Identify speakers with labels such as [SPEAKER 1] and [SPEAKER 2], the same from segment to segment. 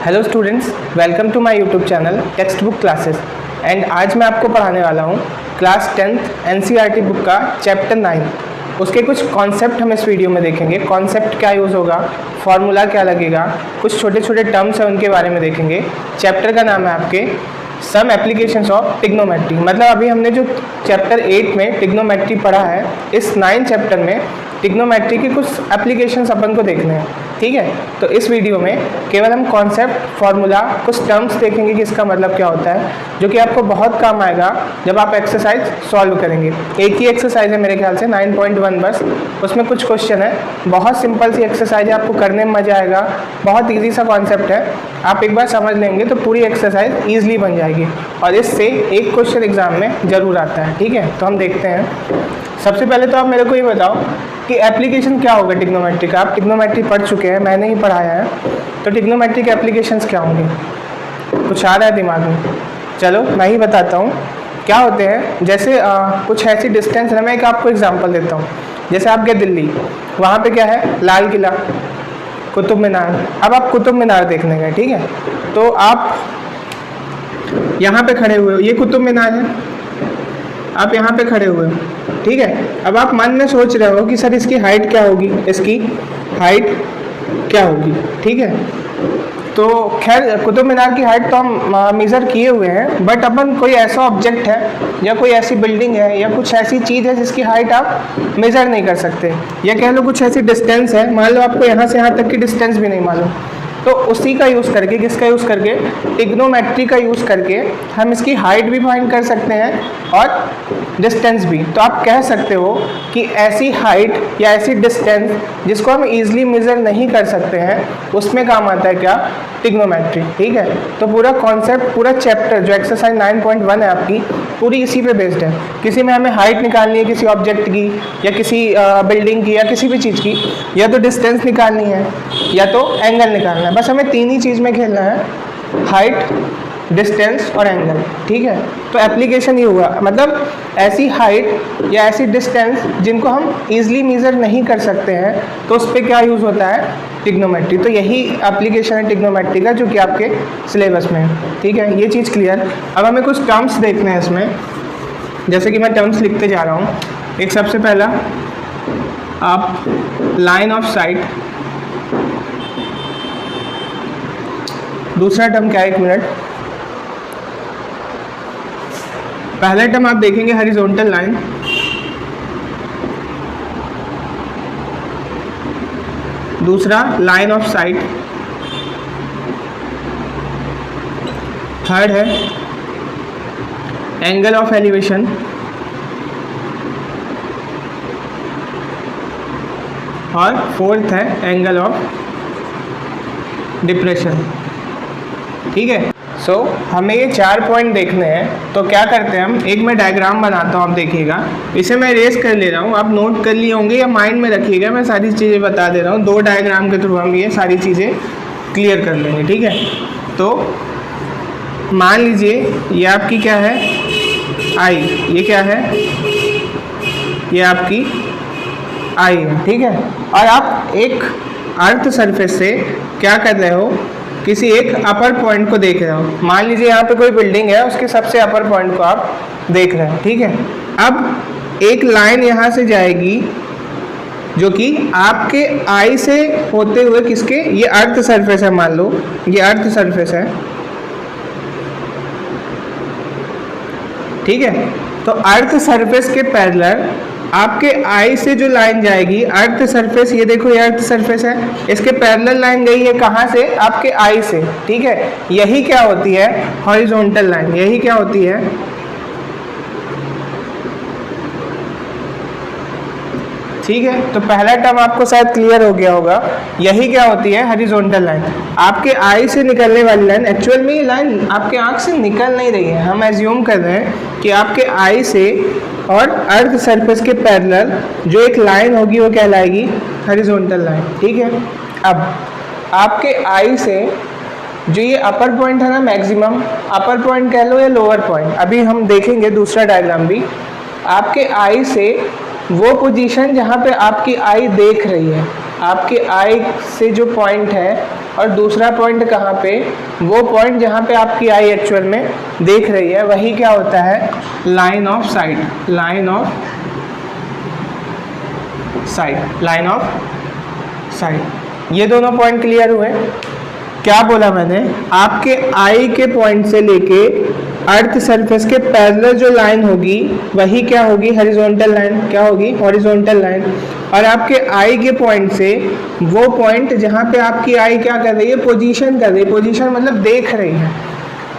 [SPEAKER 1] Hello students, welcome to my YouTube channel text book classes. And आज मैं आपको पढ़ाने वाला हूँ क्लास 10th एनसीईआरटी बुक का चैप्टर 9। उसके कुछ कॉन्सेप्ट हम इस वीडियो में देखेंगे। कॉन्सेप्ट क्या यूज़ होगा, फार्मूला क्या लगेगा, कुछ छोटे छोटे टर्म्स हैं उनके बारे में देखेंगे। चैप्टर का नाम है आपके सम एप्लीकेशंस ऑफ टिग्नोमेट्री। मतलब अभी हमने जो चैप्टर 8 में टिग्नोमेट्री पढ़ा है, इस 9 चैप्टर में टिग्नोमेट्री के कुछ एप्लीकेशंस अपन को देखने हैं। ठीक है, तो इस वीडियो में केवल हम कॉन्सेप्ट, फार्मूला, कुछ टर्म्स देखेंगे कि इसका मतलब क्या होता है, जो कि आपको बहुत काम आएगा जब आप एक्सरसाइज सॉल्व करेंगे। एक ही एक्सरसाइज है मेरे ख्याल से 9.1 बस, उसमें कुछ क्वेश्चन है। बहुत सिंपल सी एक्सरसाइज है, आपको करने में मज़ा आएगा। बहुत ईजी सा कॉन्सेप्ट है, आप एक बार समझ लेंगे तो पूरी एक्सरसाइज ईजिली बन जाएगी और इससे एक क्वेश्चन एग्जाम में ज़रूर आता है। ठीक है, तो हम देखते हैं। सबसे पहले तो आप मेरे को ये बताओ कि एप्लीकेशन क्या होगा टिग्नोमेट्री का। आप टिग्नोमेट्री पढ़ चुके हैं, मैंने ही पढ़ाया है, तो टिग्नोमेट्री के एप्लीकेशंस क्या होंगे? कुछ आ रहा है दिमाग में? चलो मैं ही बताता हूँ क्या होते हैं। जैसे कुछ ऐसी डिस्टेंस है, मैं एक आपको एग्जांपल देता हूँ। जैसे आप गए दिल्ली, वहाँ पे क्या है, लाल किला, कुतुब मीनार। अब आप कुतुब मीनार देखने गए, ठीक है, तो आप यहाँ पे खड़े हुए हो, ये कुतुब मीनार है, आप यहाँ पे खड़े हुए हो, ठीक है। अब आप मन में सोच रहे हो कि सर इसकी हाइट क्या होगी, इसकी हाइट क्या होगी, ठीक है। तो खैर कुतुब मीनार की हाइट तो हम मेज़र किए हुए हैं, बट अपन कोई ऐसा ऑब्जेक्ट है या कोई ऐसी बिल्डिंग है या कुछ ऐसी चीज़ है जिसकी हाइट आप मेज़र नहीं कर सकते, या कह लो कुछ ऐसी डिस्टेंस है, मान लो आपको यहाँ से यहाँ तक की डिस्टेंस भी नहीं मालूम, तो उसी का यूज़ करके, किसका यूज़ करके, टिग्नोमेट्री का यूज़ करके हम इसकी हाइट भी फाइंड कर सकते हैं और डिस्टेंस भी। तो आप कह सकते हो कि ऐसी हाइट या ऐसी डिस्टेंस जिसको हम इजीली मेज़र नहीं कर सकते हैं, उसमें काम आता है क्या, टिग्नोमेट्री। ठीक है, तो पूरा कॉन्सेप्ट, पूरा चैप्टर जो एक्सरसाइज 9.1 है आपकी, पूरी इसी पे बेस्ड है। किसी में हमें हाइट निकालनी है किसी ऑब्जेक्ट की या किसी बिल्डिंग की या किसी भी चीज़ की, या तो डिस्टेंस निकालनी है या तो एंगल निकालना है। बस हमें तीन ही चीज़ में खेलना है, हाइट, डिस्टेंस और एंगल। ठीक है, तो एप्लीकेशन ये हुआ, मतलब ऐसी हाइट या ऐसी डिस्टेंस जिनको हम इजीली मेज़र नहीं कर सकते हैं, तो उस पर क्या यूज़ होता है, टिग्नोमेट्री। तो यही एप्लीकेशन है टिग्नोमेट्री का, जो कि आपके सिलेबस में है। ठीक है, ये चीज़ क्लियर। अब हमें कुछ टर्म्स देखने हैं इसमें, जैसे कि मैं टर्म्स लिखते जा रहा हूँ। एक सबसे पहला, आप लाइन ऑफ साइट। दूसरा टर्म क्या है, एक मिनट, पहला टर्म आप देखेंगे हॉरिजॉन्टल लाइन, दूसरा लाइन ऑफ साइट, थर्ड है एंगल ऑफ एलिवेशन, और फोर्थ है एंगल ऑफ डिप्रेशन। ठीक है, सो हमें ये 4 पॉइंट देखने हैं। तो क्या करते हैं हम, एक मैं डायग्राम बनाता हूँ, आप देखिएगा, इसे मैं इरेज कर ले रहा हूँ, आप नोट कर लिए होंगे या माइंड में रखिएगा, मैं सारी चीज़ें बता दे रहा हूँ। 2 डायग्राम के थ्रू हम ये सारी चीज़ें क्लियर कर लेंगे। ठीक है, तो मान लीजिए ये आपकी क्या है, आई, ये क्या है, ये आपकी आई है। ठीक है, और आप एक अर्थ सरफेस से क्या कर रहे हो, किसी एक अपर पॉइंट को देख रहे हो। मान लीजिए यहाँ पे कोई बिल्डिंग है, उसके सबसे अपर पॉइंट को आप देख रहे हैं। ठीक है, अब एक लाइन यहाँ से जाएगी जो कि आपके आई से होते हुए, किसके, ये अर्थ सरफेस है, मान लो ये अर्थ सरफेस है। ठीक है, तो अर्थ सरफेस के पैरेलल आपके आई से जो लाइन जाएगी, अर्थ सरफेस, ये देखो ये अर्थ सरफेस है, इसके पैरेलल लाइन गई है कहाँ से, आपके आई से। ठीक है, यही क्या होती है, हॉरिजॉन्टल लाइन। यही क्या होती है, ठीक है, तो पहला टर्म आपको शायद क्लियर हो गया होगा। यही क्या होती है, हॉरिजॉन्टल लाइन। आपके आई से निकलने वाली लाइन, एक्चुअल में ये लाइन आपके आँख से निकल नहीं रही है, हम एज्यूम कर रहे हैं कि आपके आई से और अर्थ सरफेस के पैरेलल जो एक लाइन होगी वो कहलाएगी हॉरिजॉन्टल लाइन। ठीक है, अब आपके आई से जो ये अपर पॉइंट है ना, मैक्सिमम अपर पॉइंट कह लो या लोअर पॉइंट, अभी हम देखेंगे दूसरा डायग्राम भी, आपके आई से वो पोजीशन जहाँ पे आपकी आई देख रही है, आपके आई से जो पॉइंट है और दूसरा पॉइंट कहाँ पे, वो पॉइंट जहाँ पे आपकी आई एक्चुअल में देख रही है वही क्या होता है, line of site. Line of site, line of site. ये दोनों पॉइंट क्लियर हुए। क्या बोला मैंने, आपके आई के पॉइंट से लेके अर्थ सरफेस के पैरेलल जो लाइन होगी वही क्या होगी, हॉरिजॉन्टल लाइन। क्या होगी, हॉरिजॉन्टल लाइन। और आपके आई के पॉइंट से वो पॉइंट जहाँ पे आपकी आई क्या कर रही है, पोजीशन कर रही है। पोजीशन मतलब देख रही है,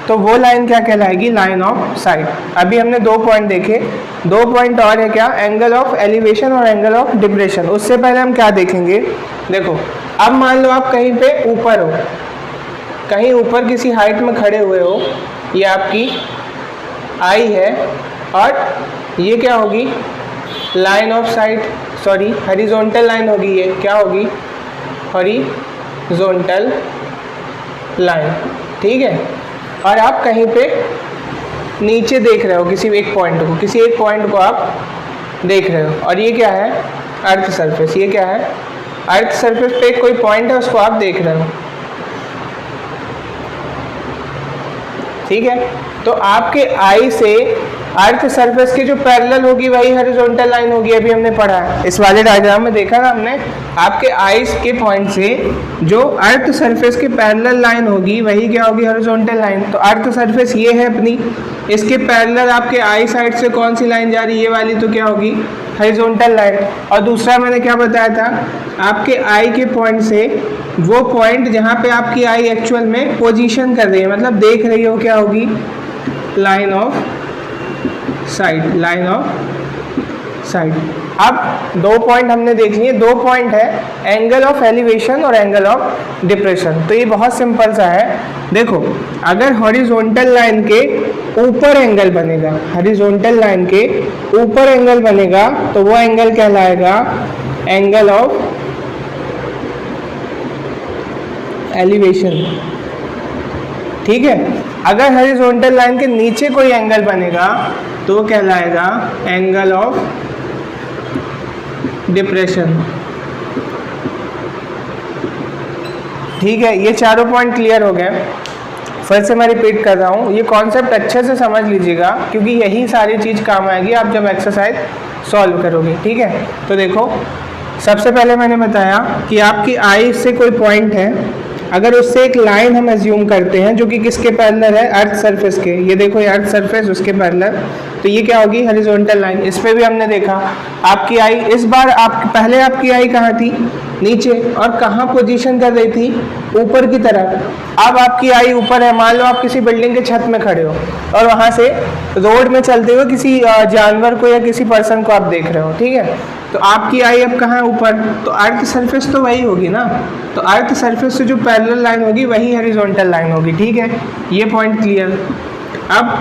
[SPEAKER 1] तो वो लाइन क्या कहलाएगी, लाइन ऑफ साइट। अभी हमने 2 पॉइंट देखे, 2 पॉइंट और है क्या, एंगल ऑफ एलिवेशन और एंगल ऑफ डिप्रेशन। उससे पहले हम क्या देखेंगे, देखो अब मान लो आप कहीं पे ऊपर हो, कहीं ऊपर किसी हाइट में खड़े हुए हो, ये आपकी आई है और ये क्या होगी, line of site, sorry horizontal line होगी। ये क्या होगी, हॉरिजॉन्टल लाइन, ठीक है। और आप कहीं पे नीचे देख रहे हो किसी एक पॉइंट को, किसी एक पॉइंट को आप देख रहे हो, और ये क्या है, अर्थ सरफेस। ये क्या है, अर्थ सरफेस पे कोई पॉइंट है, उसको आप देख रहे हो, ठीक है। तो आपके आई से अर्थ सरफेस के जो पैरेलल होगी वही हॉरिजॉन्टल लाइन होगी। अभी हमने पढ़ा है इस वाले डायग्राम में, देखा ना हमने, आपके आईज के पॉइंट से जो अर्थ सरफेस के पैरेलल लाइन होगी वही क्या होगी, हॉरिजॉन्टल लाइन। तो अर्थ सरफेस ये है अपनी, इसके पैरेलल आपके आई साइड से कौन सी लाइन जा रही है, ये वाली, तो क्या होगी, हॉरिजॉन्टल लाइन। और दूसरा मैंने क्या बताया था, आपके आई के पॉइंट से वो पॉइंट जहाँ पे आपकी आई एक्चुअल में पोजीशन कर रही है, मतलब देख रही हो, क्या होगी, line of side. Line of side. अब 2 पॉइंट हमने देख लिए। 2 पॉइंट है, एंगल ऑफ एलिवेशन और एंगल ऑफ डिप्रेशन। तो ये बहुत सिंपल सा है। देखो अगर हॉरिजॉन्टल लाइन के ऊपर एंगल बनेगा, हॉरिजॉन्टल लाइन के ऊपर एंगल बनेगा तो वो एंगल कहलाएगा एंगल ऑफ एलिवेशन, ठीक है। अगर हॉरिजॉन्टल लाइन के नीचे कोई एंगल बनेगा तो वो कहलाएगा एंगल ऑफ डिप्रेशन, ठीक है। ये चारों पॉइंट क्लियर हो गए। फिर से मैं रिपीट कर रहा हूँ, ये कॉन्सेप्ट अच्छे से समझ लीजिएगा क्योंकि यही सारी चीज़ काम आएगी आप जब एक्सरसाइज सॉल्व करोगे, ठीक है। तो देखो सबसे पहले मैंने बताया कि आपकी आई से कोई पॉइंट है, अगर उससे एक लाइन हम एज्यूम करते हैं जो कि किसके पैरेलल है, अर्थ सरफेस के। ये देखो ये अर्थ सरफेस, उसके पैरेलल, तो ये क्या होगी, हॉरिजॉन्टल लाइन। इस पे भी हमने देखा आपकी आई, इस बार पहले आपकी आई कहाँ थी, नीचे, और कहाँ पोजीशन कर रही थी, ऊपर की तरफ। अब आपकी आई ऊपर है, मान लो आप किसी बिल्डिंग के छत में खड़े हो और वहाँ से रोड में चलते हुए किसी जानवर को या किसी पर्सन को आप देख रहे हो, ठीक है। तो आपकी आई अब कहाँ है, ऊपर, तो अर्थ सरफेस तो वही होगी ना, तो अर्थ सरफेस से जो पैरेलल लाइन होगी वही हॉरिजॉन्टल लाइन होगी, ठीक है। ये पॉइंट क्लियर। अब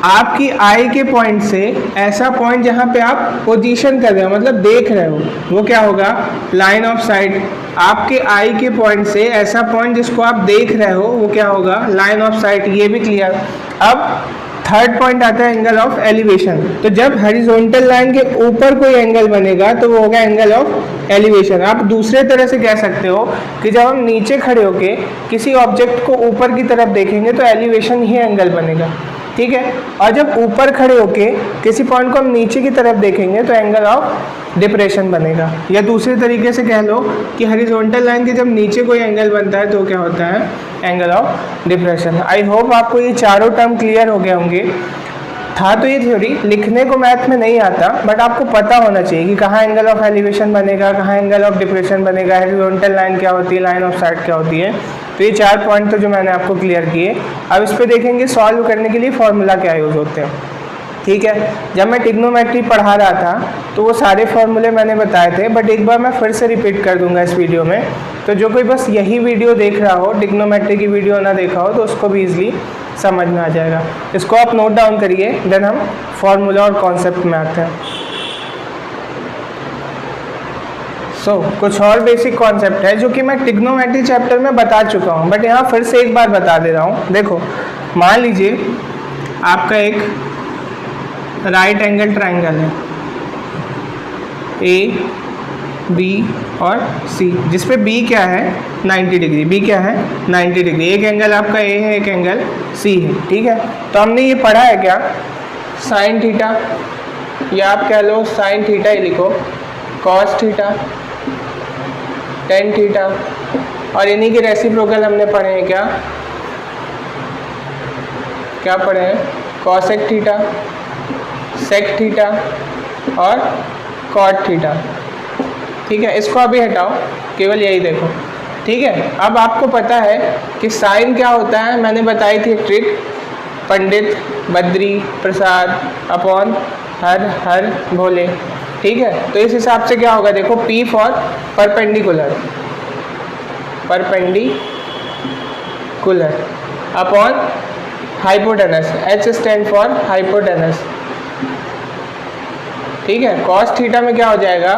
[SPEAKER 1] आपकी आई के पॉइंट से ऐसा पॉइंट जहाँ पे आप पोजीशन कर रहे हो, मतलब देख रहे हो, वो क्या होगा, लाइन ऑफ साइट। आपके आई के पॉइंट से ऐसा पॉइंट जिसको आप देख रहे हो वो क्या होगा, लाइन ऑफ साइट। ये भी क्लियर। अब थर्ड पॉइंट आता है एंगल ऑफ एलिवेशन। तो जब हॉरिजॉन्टल लाइन के ऊपर कोई एंगल बनेगा तो वो होगा एंगल ऑफ एलिवेशन। आप दूसरे तरह से कह सकते हो कि जब हम नीचे खड़े होके किसी ऑब्जेक्ट को ऊपर की तरफ देखेंगे तो एलिवेशन ही एंगल बनेगा, ठीक है। और जब ऊपर खड़े होके किसी पॉइंट को हम नीचे की तरफ देखेंगे तो एंगल ऑफ डिप्रेशन बनेगा। या दूसरे तरीके से कह लो कि हॉरिजॉन्टल लाइन के जब नीचे कोई एंगल बनता है तो क्या होता है, angle of depression. I hope आपको ये चारों टर्म क्लियर हो गए होंगे। था तो ये थ्योरी, लिखने को मैथ में नहीं आता, बट आपको पता होना चाहिए कि कहाँ एंगल ऑफ एलिवेशन बनेगा, कहाँ एंगल ऑफ डिप्रेशन बनेगा, हॉरिजॉन्टल लाइन क्या होती है, लाइन ऑफ साइट क्या होती है। तो ये 4 पॉइंट तो जो मैंने आपको क्लियर किए। अब इस पर देखेंगे सॉल्व करने के लिए फॉर्मूला क्या यूज़ होते हैं, ठीक है। जब मैं ट्रिग्नोमेट्री पढ़ा रहा था तो वो सारे फॉर्मूले मैंने बताए थे, बट एक बार मैं फिर से रिपीट कर दूंगा इस वीडियो में। तो जो कोई बस यही वीडियो देख रहा हो, ट्रिग्नोमेट्री की वीडियो ना देखा हो, तो उसको भी ईजिली समझ में आ जाएगा। इसको आप नोट डाउन करिए, देन हम फॉर्मूला और कॉन्सेप्ट में आते हैं। कुछ और बेसिक कॉन्सेप्ट है जो कि मैं ट्रिग्नोमेट्री चैप्टर में बता चुका हूँ, बट यहाँ फिर से एक बार बता दे रहा हूँ। देखो मान लीजिए आपका एक राइट एंगल ट्राइंगल है ए, बी और सी, जिसपे बी क्या है, 90 डिग्री, बी क्या है 90 डिग्री। एक एंगल आपका ए है, एक एंगल सी है, ठीक है। तो हमने ये पढ़ा है क्या, साइन थीटा, या आप कह लो साइन थीटा ही लिखो, कॉस थीटा, टेन थीटा, और इन्हीं के रेसिप्रोकल हमने पढ़े हैं क्या, क्या पढ़े हैं, कॉसेक थीटा, सेक थीटा और कॉट थीटा, ठीक है। इसको अभी हटाओ, केवल यही देखो, ठीक है। अब आपको पता है कि साइन क्या होता है, मैंने बताई थी ट्रिक, पंडित, बद्री, प्रसाद अपॉन हर भोले, ठीक है। तो इस हिसाब से क्या होगा, देखो P for perpendicular, upon hypotenuse, H stand for hypotenuse, ठीक है। कॉस थीटा में क्या हो जाएगा,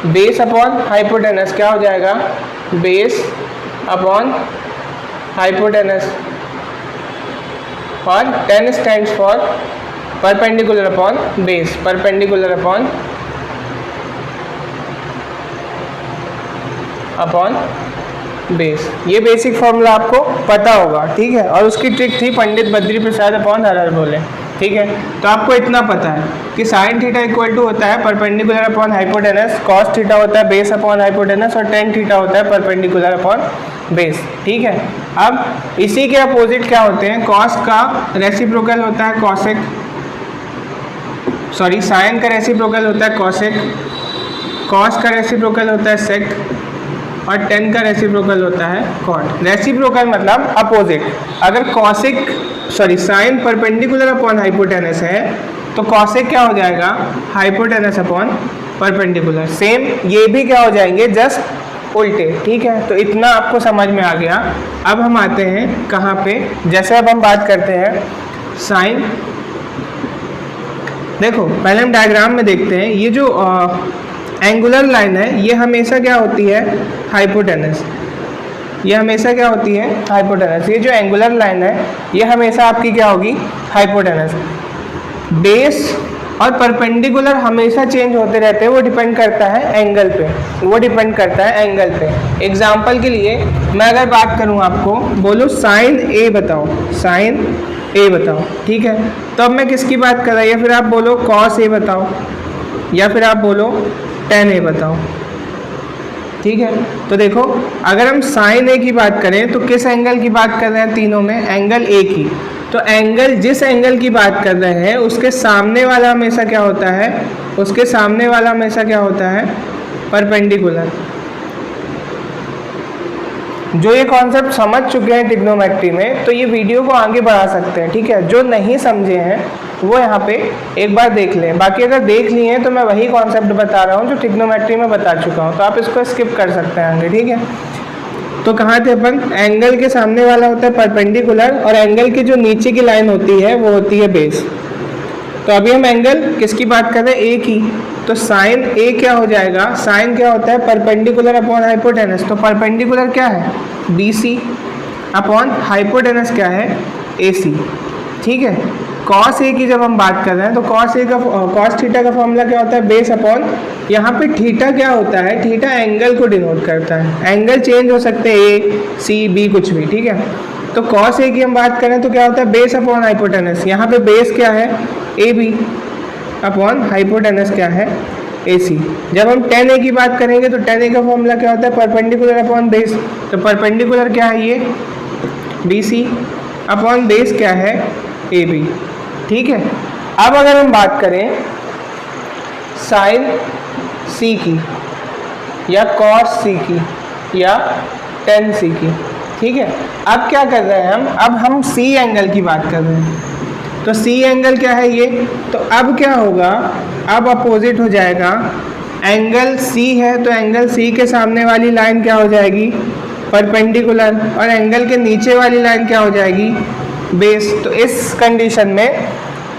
[SPEAKER 1] बेस अपॉन हाइपोटेनस, क्या हो जाएगा, बेस अपॉन हाइपोटेनस, और ten stands for perpendicular upon base, perpendicular upon base. ये बेसिक फॉर्मूला आपको पता होगा, ठीक है। और उसकी ट्रिक थी पंडित, बद्री, प्रसाद अपॉन हर भोले, ठीक है। तो आपको इतना पता है कि साइन थीटा इक्वल टू होता है perpendicular upon hypotenuse, cos theta होता है बेस अपॉन हाइपोटेनस, और टेन थीटा होता है परपेंडिकुलर अपॉन बेस, ठीक है। अब इसी के अपोजिट क्या होते हैं, कॉस का रेसिप्रोकल होता है कॉसेक, सॉरी साइन का रेसिप्रोकल होता है कॉसेक, कॉस का रेसिप्रोकल होता है सेक, और टेन का रेसिप्रोकल होता है कॉट। रेसिप्रोकल मतलब अपोजिट। अगर cosec sorry sine perpendicular upon hypotenuse है तो कॉसेक क्या हो जाएगा, हाइपोटेनस अपॉन परपेंडिकुलर। सेम ये भी क्या हो जाएंगे, जस्ट उल्टे, ठीक है। तो इतना आपको समझ में आ गया। अब हम आते हैं कहाँ पे, जैसे अब हम बात करते हैं साइन, देखो पहले हम डायग्राम में देखते हैं, ये जो एंगुलर लाइन है ये हमेशा क्या होती है, हाइपोटेनस, ये हमेशा क्या होती है, हाइपोटेनस। ये जो एंगुलर लाइन है ये हमेशा आपकी क्या होगी, हाइपोटेनस। बेस और परपेंडिकुलर हमेशा चेंज होते रहते हैं, वो डिपेंड करता है एंगल पे, वो डिपेंड करता है एंगल पे। एग्जांपल के लिए मैं अगर बात करूं आपको, बोलो साइन ए बताओ, साइन ए बताओ, ठीक है। तो अब मैं किसकी बात कर रहा हूँ, या फिर आप बोलो कॉस ए बताओ, या फिर आप बोलो टेन ए बताओ, ठीक है। तो देखो अगर हम साइन ए की बात करें तो किस एंगल की बात कर रहे हैं, तीनों में एंगल ए की। तो एंगल, जिस एंगल की बात कर रहे हैं उसके सामने वाला हमेशा क्या होता है, उसके सामने वाला हमेशा क्या होता है, परपेंडिकुलर। जो ये कॉन्सेप्ट समझ चुके हैं ट्रिग्नोमेट्री में तो ये वीडियो को आगे बढ़ा सकते हैं, ठीक है। जो नहीं समझे हैं वो यहाँ पे एक बार देख लें, बाकी अगर देख लिए हैं तो मैं वही कॉन्सेप्ट बता रहा हूँ जो ट्रिग्नोमेट्री में बता चुका हूँ, तो आप इसको स्किप कर सकते हैं आगे, ठीक है। तो कहाँ थे अपन, एंगल के सामने वाला होता है परपेंडिकुलर, और एंगल की जो नीचे की लाइन होती है वो होती है बेस। तो अभी हम एंगल किसकी बात कर रहे हैं, ए की। तो साइन ए क्या हो जाएगा, साइन क्या होता है, परपेंडिकुलर अपॉन हाइपोटेनस। तो परपेंडिकुलर क्या है, बी सी, अपॉन हाइपोटेनस क्या है, ए सी, ठीक है। कॉस ए की जब हम बात कर रहे हैं तो कॉस ए का, कॉस थीटा का फॉर्मूला क्या होता है, बेस अपॉन, यहाँ पे थीटा क्या होता है, थीटा एंगल को डिनोट करता है। एंगल चेंज हो सकते हैं, ए सी बी कुछ भी, ठीक है। तो कॉस ए की हम बात करें तो क्या होता है, बेस अपॉन हाइपोटेनस। यहाँ पे बेस क्या है, ए बी, अपॉन हाइपोटेनस क्या है, ए सी। जब हम टेन ए की बात करेंगे तो टेन ए का फॉर्मूला क्या होता है, परपेंडिकुलर अपॉन बेस। तो परपेंडिकुलर क्या है, ये बी सी, अपॉन बेस क्या है, ए बी, ठीक है। अब अगर हम बात करें साइन सी की, या कॉस सी की, या टेन सी की, ठीक है। अब क्या कर रहे हैं हम, अब हम सी एंगल की बात कर रहे हैं। तो सी एंगल क्या है, ये। तो अब क्या होगा, अब अपोजिट हो जाएगा, एंगल सी है तो एंगल सी के सामने वाली लाइन क्या हो जाएगी, परपेंडिकुलर, और एंगल के नीचे वाली लाइन क्या हो जाएगी, बेस। तो इस कंडीशन में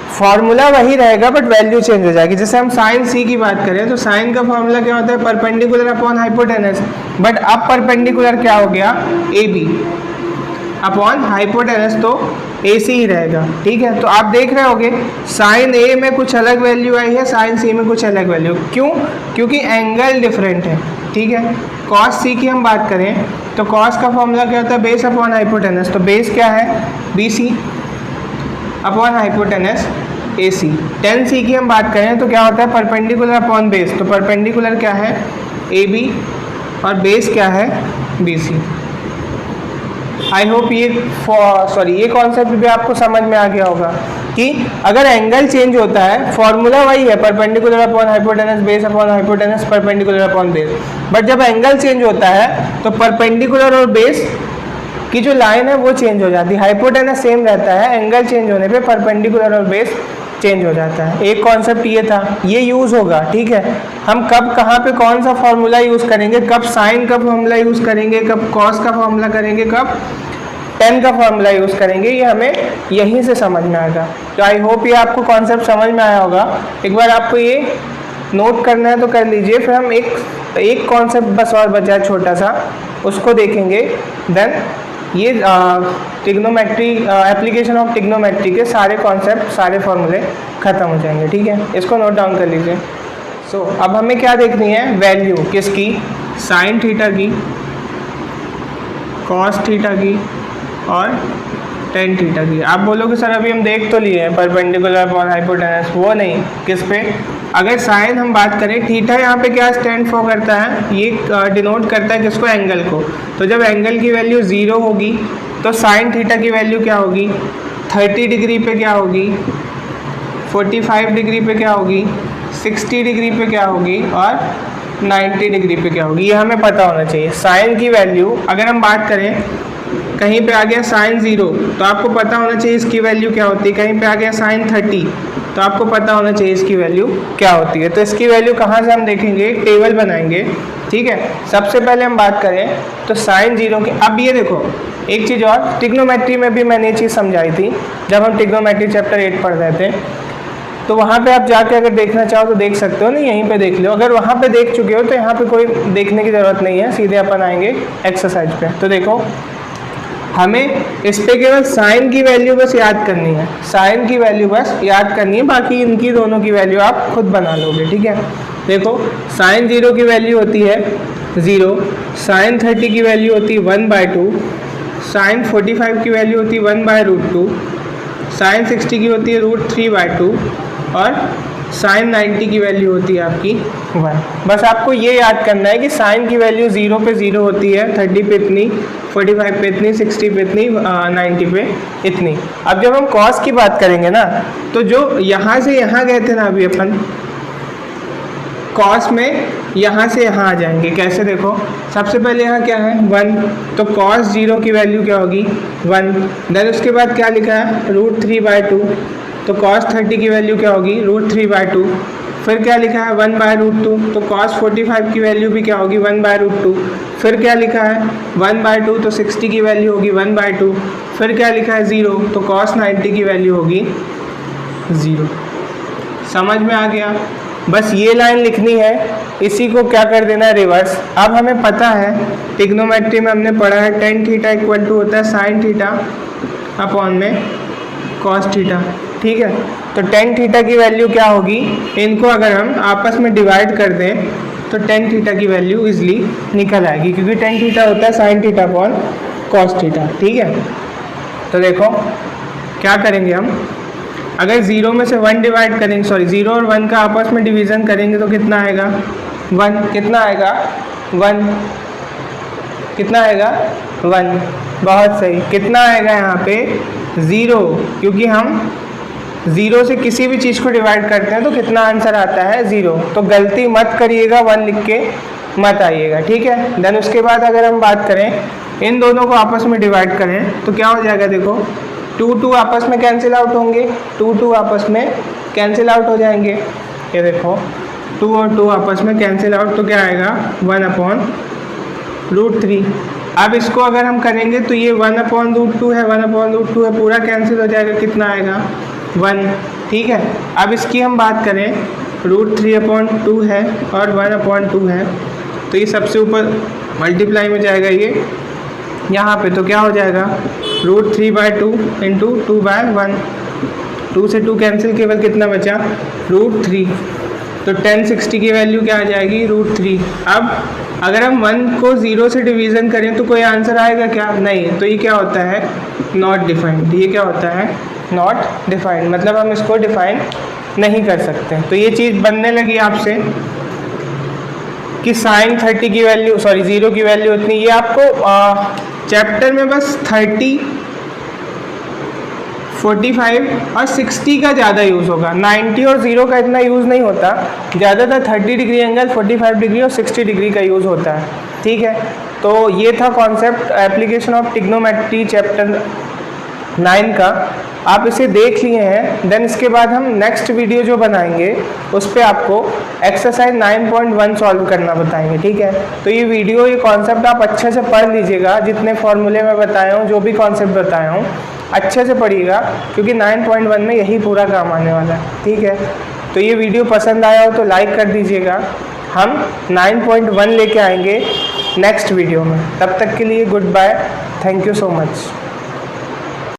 [SPEAKER 1] फॉर्मूला वही रहेगा बट वैल्यू चेंज हो जाएगी। जैसे हम साइन सी की बात करें तो साइन का फॉर्मूला क्या होता है, परपेंडिकुलर अपॉन हाइपोटेनस, बट अब परपेंडिकुलर क्या हो गया, ए बी, अपॉन हाइपोटेनस तो ए सी ही रहेगा, ठीक है। तो आप देख रहे होगे साइन ए में कुछ अलग वैल्यू आई है, साइन सी में कुछ अलग वैल्यू, क्यों, क्योंकि एंगल डिफरेंट है, ठीक है। कॉस सी की हम बात करें तो कॉस का फॉर्मूला क्या होता है, बेस अपॉन हाइपोटेनस। तो बेस क्या है, B C upon hypotenuse A C. Tan C की हम बात करें तो क्या होता है, परपेंडिकुलर अपॉन बेस। तो परपेंडिकुलर क्या है, ए बी, और बेस क्या है, बी सी। आई होप ये कॉन्सेप्ट भी आपको समझ में आ गया होगा कि अगर एंगल चेंज होता है, फॉर्मूला वही है, perpendicular upon hypotenuse, base upon hypotenuse, perpendicular upon base. But जब एंगल चेंज होता है तो परपेंडिकुलर और बेस की जो लाइन है वो चेंज हो जाती है। हाइपोटेनस सेम रहता है, एंगल चेंज होने पे परपेंडिकुलर और बेस चेंज हो जाता है। एक कॉन्सेप्ट ये था, ये यूज़ होगा, ठीक है। हम कब कहाँ पे कौन सा फॉर्मूला यूज़ करेंगे, कब साइन का फॉर्मूला यूज़ करेंगे, कब कॉस का फॉर्मूला करेंगे, कब टेन का फॉर्मूला यूज़ करेंगे, ये हमें यहीं से समझ में आएगा। तो आई होप ये आपको कॉन्सेप्ट समझ में आया होगा। एक बार आपको ये नोट करना है तो कर लीजिए, फिर हम एक कॉन्सेप्ट बस और बचा है छोटा सा, उसको देखेंगे। देन ये ट्रिग्नोमेट्री, एप्लीकेशन ऑफ ट्रिग्नोमेट्री के सारे कॉन्सेप्ट, सारे फॉर्मूले ख़त्म हो जाएंगे, ठीक है। इसको नोट डाउन कर लीजिए। सो अब हमें क्या देखनी है, वैल्यू किसकी, साइन थीटा की, कॉस थीटा की और टेन थीटा की। आप बोलोगे सर अभी हम देख तो लिए हैं परपेंडिकुलर अपॉन हाइपोटेनस, वो नहीं, किस पे, अगर साइन हम बात करें, थीटा यहाँ पे क्या स्टैंड फॉर करता है, ये डिनोट करता है किसको, एंगल को। तो जब एंगल की वैल्यू 0 होगी तो साइन थीटा की वैल्यू क्या होगी, 30 डिग्री पे क्या होगी, 45 डिग्री पे क्या होगी, 60 डिग्री पे क्या होगी और 90 डिग्री पे क्या होगी, ये हमें पता होना चाहिए। साइन की वैल्यू अगर हम बात करें, कहीं पे आ गया साइन 0 तो आपको पता होना चाहिए इसकी वैल्यू क्या होती है। कहीं पे आ गया साइन 30 तो आपको पता होना चाहिए इसकी वैल्यू क्या होती है। तो इसकी वैल्यू कहाँ से हम देखेंगे, टेबल बनाएंगे, ठीक है। सबसे पहले हम बात करें तो साइन 0 की, अब ये देखो एक चीज़ और, ट्रिग्नोमेट्री में भी मैंने ये चीज़ समझाई थी जब हम ट्रिग्नोमेट्री चैप्टर 8 पढ़ रहे थे। तो वहाँ पे आप जाके अगर देखना चाहो तो देख सकते हो, नहीं यहीं पे देख लो। अगर वहाँ पे देख चुके हो तो यहाँ पे कोई देखने की ज़रूरत नहीं है, सीधे अपन आएंगे एक्सरसाइज पे। तो देखो हमें इस पे केवल साइन की वैल्यू बस याद करनी है, साइन की वैल्यू बस याद करनी है, बाकी इनकी दोनों की वैल्यू आप खुद बना लोगे, ठीक है। देखो साइन 0 की वैल्यू होती है 0, साइन 30 की वैल्यू होती है 1/2, साइन 45 की वैल्यू होती है 1/√2, साइन 60 की होती है √3/2 और साइन 90 की वैल्यू होती है आपकी 1। बस आपको ये याद करना है कि साइन की वैल्यू 0 पे 0 होती है, 30 पे इतनी, 45 पे इतनी, 60 पे इतनी, 90 पे इतनी। अब जब हम कॉस की बात करेंगे ना, तो जो यहाँ से यहाँ गए थे ना अभी अपन, कॉस में यहाँ से यहाँ आ जाएंगे। कैसे, देखो सबसे पहले यहाँ क्या है 1, तो कॉस 0 की वैल्यू क्या होगी 1। देन उसके बाद क्या लिखा है √3/2, तो कॉस 30 की वैल्यू क्या होगी √3/2। फिर क्या लिखा है 1/√2, तो कॉस 45 की वैल्यू भी क्या होगी 1/√2। फिर क्या लिखा है 1/2, तो 60 की वैल्यू होगी 1/2। फिर क्या लिखा है 0, तो कॉस 90 की वैल्यू होगी 0। समझ में आ गया। बस ये लाइन लिखनी है, इसी को क्या कर देना है रिवर्स। अब हमें पता है ट्रिग्नोमेट्री में हमने पढ़ा है टेन थीटा इक्वल टू होता है साइन थीटा अपॉन में कॉस थीटा, ठीक है। तो टेन थीटा की वैल्यू क्या होगी, इनको अगर हम आपस में डिवाइड कर दें तो टेन थीटा की वैल्यू इजली निकल आएगी, क्योंकि टेन थीटा होता है sine theta upon cos theta, ठीक है। तो देखो क्या करेंगे हम, अगर 0 में से 1 डिवाइड करेंगे, सॉरी 0 और 1 का आपस में डिवीज़न करेंगे तो कितना आएगा 1, कितना आएगा 1, कितना आएगा 1, बहुत सही। कितना आएगा यहाँ पे 0, क्योंकि हम 0 से किसी भी चीज़ को डिवाइड करते हैं तो कितना आंसर आता है 0। तो गलती मत करिएगा, 1 लिख के मत आइएगा, ठीक है। देन उसके बाद अगर हम बात करें, इन दोनों को आपस में डिवाइड करें तो क्या हो जाएगा, देखो 2 आपस में कैंसिल आउट होंगे, 2 आपस में कैंसिल आउट हो जाएंगे। ये देखो 2 और 2 आपस में कैंसिल आउट, तो क्या आएगा 1/√3। अब इसको अगर हम करेंगे तो ये 1/√2 है, 1/√2 है, पूरा कैंसिल हो जाएगा, कितना आएगा 1, ठीक है। अब इसकी हम बात करें √3/2 है और 1/2 है, तो ये सबसे ऊपर मल्टीप्लाई में जाएगा ये यहाँ पे, तो क्या हो जाएगा √3/2 इंटू 2/1, 2 से 2 कैंसिल, केवल कितना बचा √3। तो 1060 की वैल्यू क्या आ जाएगी √3। अब अगर हम 1 को 0 से डिवीज़न करें तो कोई आंसर आएगा क्या? नहीं। तो ये क्या होता है? Not defined. ये क्या होता है? नॉट डिफाइंड, मतलब हम इसको डिफाइन नहीं कर सकते। तो ये चीज़ बनने लगी आपसे कि साइन 30 की वैल्यू, सॉरी 0 की वैल्यू इतनी। ये आपको चैप्टर में बस 30, 45 और 60 का ज़्यादा यूज़ होगा। 90 और 0 का इतना यूज़ नहीं होता, ज़्यादातर 30 डिग्री एंगल, 45 डिग्री और 60 डिग्री का यूज़ होता है। ठीक है, तो ये था concept application of trigonometry chapter 9 का। आप इसे देख लिए हैं। देन इसके बाद हम नेक्स्ट वीडियो जो बनाएंगे उस पर आपको एक्सरसाइज 9.1 सॉल्व करना बताएंगे। ठीक है, तो ये वीडियो, ये कॉन्सेप्ट आप अच्छे से पढ़ लीजिएगा। जितने फॉर्मूले मैं बताया हूँ, जो भी कॉन्सेप्ट बताया हूँ, अच्छे से पढ़िएगा, क्योंकि 9.1 में यही पूरा काम आने वाला है। ठीक है, तो ये वीडियो पसंद आया हो तो लाइक कर दीजिएगा। हम 9.1 लेके आएंगे नेक्स्ट वीडियो में। तब तक के लिए goodbye, thank you so much.